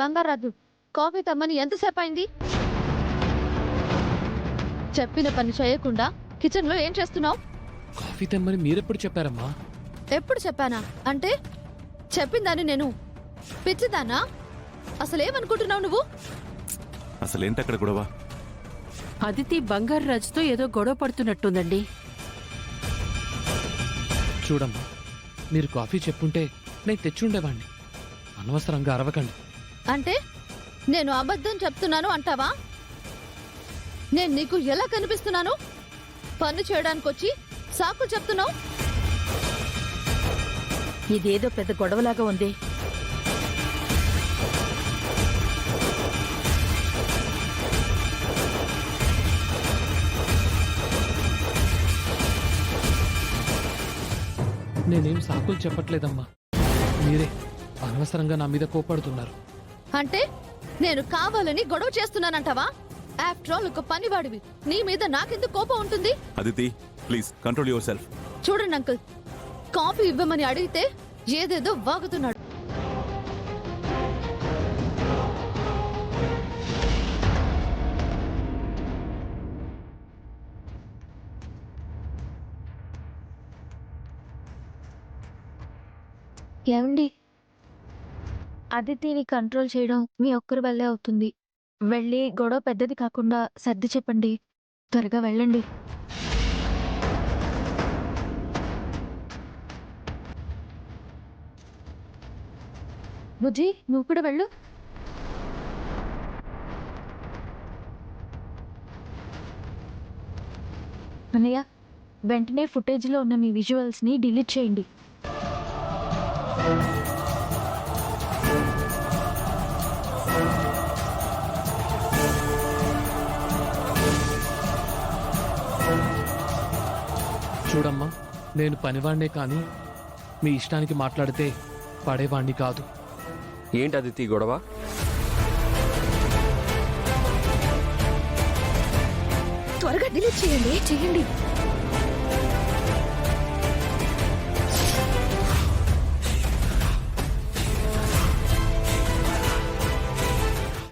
Bangarraju, coffee తమ్మని ఎంతసేపు అయింది? చెప్పిన పని చేయకుండా కిచెన్ లో ఏం చేస్తున్నావు? కాఫీ తెమ్మని మీరెప్పుడు చెప్పారమ్మా? ఎప్పుడు చెప్పానా అంటే చెప్పిందని నేను పిచ్చిదానా? అసలేమనుకుంటున్నావు నువ్వు? అసలేంటక్కడ గొడవ? అదితి బంగారు రాజుతో ఏదో గొడవ పడుతున్నట్టుందండి. చూడమ్మా, మీరు కాఫీ చెప్పుంటే నేను తెచ్చుండేవాణ్ణి. అనవసరంగా అరవకండి. అంటే నేను అబద్ధం చెప్తున్నాను అంటావా? నేను నీకు ఎలా కనిపిస్తున్నాను? పన్ను చేయడానికొచ్చి సాకులు చెప్తున్నావు. ఇదేదో పెద్ద గొడవలాగా ఉంది. నేనేం సాకులు చెప్పట్లేదమ్మా, మీరే అనవసరంగా నా మీద కోపడుతున్నారు. అంటే నేను కావాలని గొడవ చేస్తున్నానంటావా? ఆఫ్టర్ ఆల్ ఒక పనివాడివి, నీ మీద నాకెందుకు కోపం ఉంటుంది? Aditi, please control your self. చూడండి అంకుల్, కాఫీ ఇవ్వమని అడిగితే ఏదేదో వాగుతున్నాడు. ఏమండి, అదితిని కంట్రోల్ చేయడం మీ ఒక్కరి వల్లే అవుతుంది. వెళ్ళి గొడవ పెద్దది కాకుండా సర్ది చెప్పండి. త్వరగా వెళ్ళండి. బుజ్జి, నువ్వు కూడా వెళ్ళు. అన్నయ్య, వెంటనే ఫుటేజ్లో ఉన్న మీ విజువల్స్ని డిలీట్ చేయండి. చూడమ్మా, నేను పనివాణ్ణే కానీ మీ ఇష్టానికి మాట్లాడితే పడేవాణ్ణి కాదు. ఏంటి అదితి గొడవ? త్వరగా డిలీట్ చేయండి.